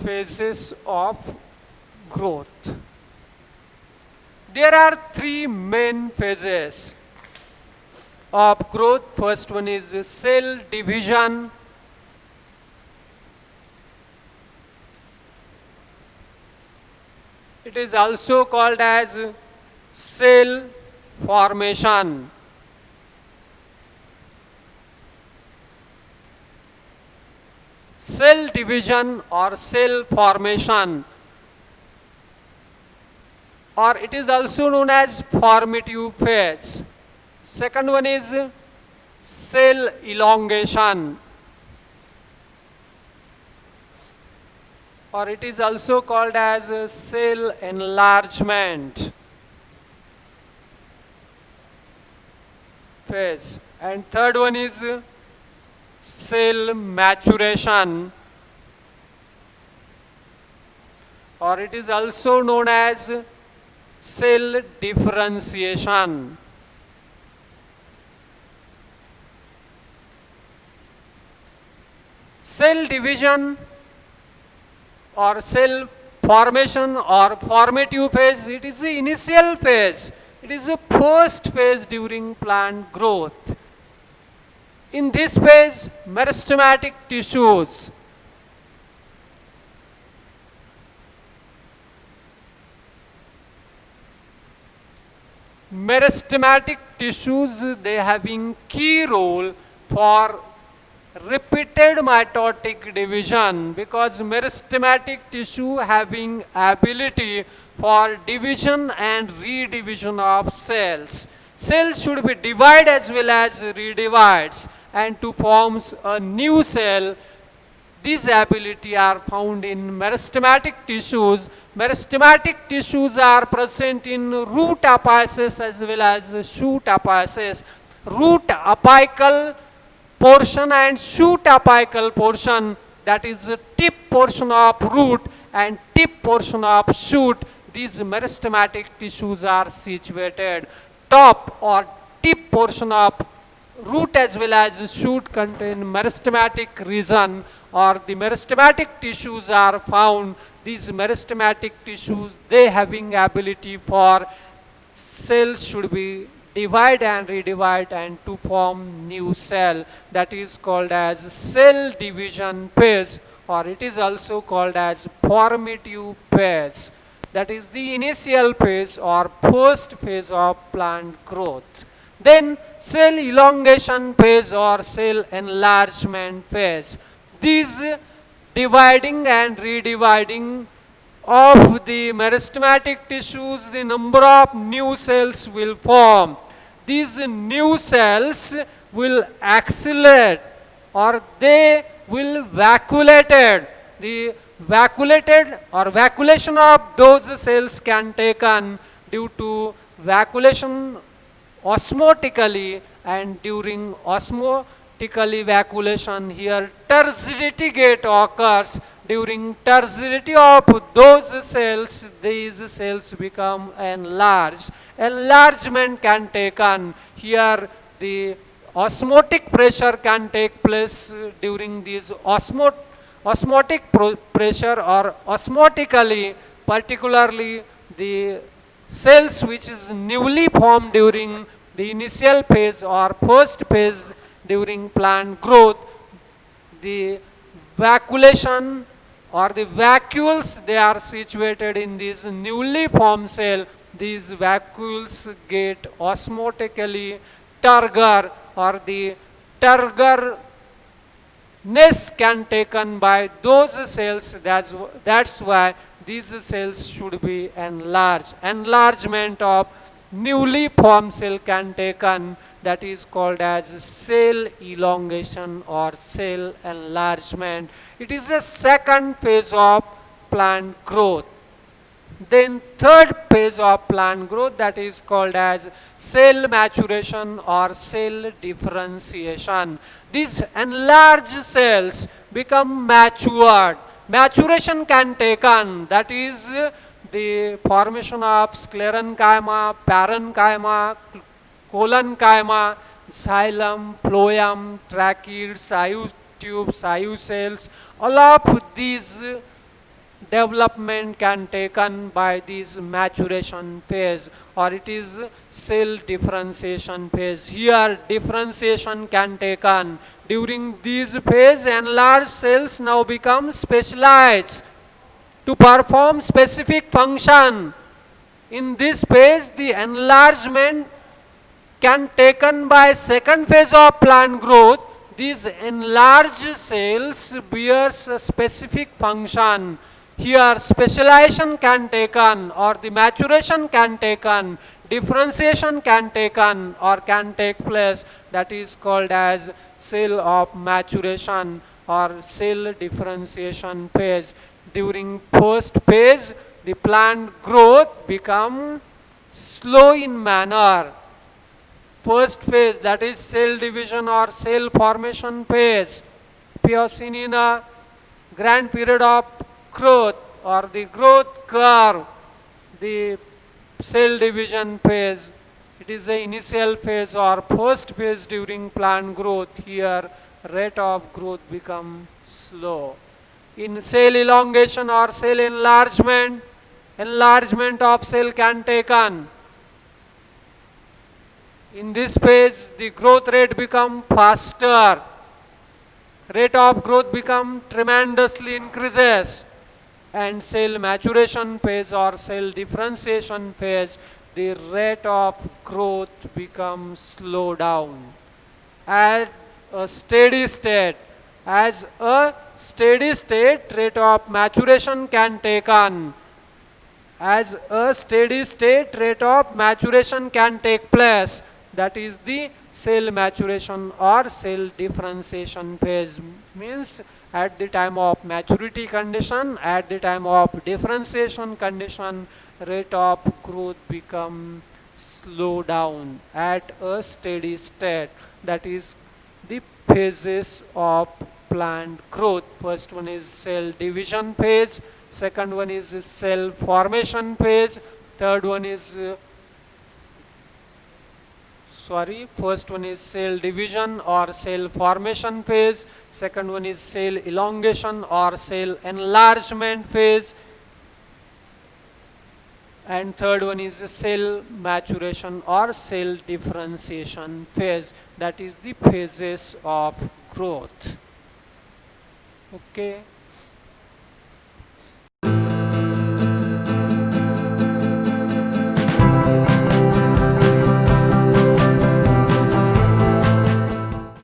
Phases of growth. There are three main phases of growth. First one is cell division. It is also called as cell formation. Cell division or cell formation, or it is also known as formative phase. Second one is cell elongation, or it is also called as cell enlargement phase. And third one is cell maturation, or it is also known as cell differentiation. Cell division or cell formation or formative phase, it is the initial phase. It is the first phase during plant growth. In this phase, meristematic tissues they having key role for repeated mitotic division, because meristematic tissue having ability for division and redivision of cells. Cells should be divided as well as redivides, and to form a new cell. These ability are found in meristematic tissues. Meristematic tissues are present in root apices as well as shoot apices. Root apical portion and shoot apical portion, that is the tip portion of root and tip portion of shoot, these meristematic tissues are situated. Top or tip portion of root as well as shoot contain meristematic region, or the meristematic tissues are found. These meristematic tissues, they having ability for cells should be divide and redivide and to form new cell, that is called as cell division phase, or it is also called as formative phase. That is the initial phase or first phase of plant growth. Then cell elongation phase or cell enlargement phase. These dividing and redividing of the meristematic tissues, the number of new cells will form. These new cells will accelerate, or they will vacuolated. The vacuolated or vacuolation of those cells can take on due to vacuolation osmotically, and during osmotically vacuolation, here tursidity gate occurs. During tursidity of those cells, these cells become enlarged. Enlargement can take on. Here the osmotic pressure can take place during this osmotic pressure or osmotically, particularly the cells which is newly formed during the initial phase or first phase during plant growth. The vacuolation or the vacuoles, they are situated in this newly formed cell. These vacuoles get osmotically turgor, or the turgorness can taken by those cells. That's why these cells should be enlarged. Enlargement of newly formed cell can taken, that is called as cell elongation or cell enlargement. It is a second phase of plant growth. Then third phase of plant growth, that is called as cell maturation or cell differentiation. These enlarged cells become matured. Maturation can take on, that is the formation of sclerenchyma, parenchyma, collenchyma, xylem, phloem, tracheids, tubes, cells. All of these development can taken by this maturation phase, or it is cell differentiation phase. Here differentiation can taken. During this phase, enlarged cells now become specialized to perform specific function. In this phase, the enlargement can taken by second phase of plant growth. These enlarged cells bears a specific function. Here specialization can taken, or the maturation can taken, differentiation can taken or can take place. That is called as cell of maturation or cell differentiation phase. During first phase, the plant growth become slow in manner. First phase, that is cell division or cell formation phase. We have seen in a grand period of growth or the growth curve, the cell division phase. It is the initial phase or first phase during plant growth. Here rate of growth become slow. In cell elongation or cell enlargement, enlargement of cell can taken. In this phase, the growth rate become faster. Rate of growth become tremendously increases. And cell maturation phase or cell differentiation phase, the rate of growth becomes slow down. At a steady state, as a steady state, rate of maturation can take on. As a steady state, rate of maturation can take place. That is the cell maturation or cell differentiation phase. Means at the time of maturity condition, at the time of differentiation condition, rate of growth become slow down at a steady state. That is the phases of plant growth. First one is cell division phase, second one is cell formation phase, third one is first one is cell division or cell formation phase, second one is cell elongation or cell enlargement phase, and third one is cell maturation or cell differentiation phase. That is the phases of growth. Okay.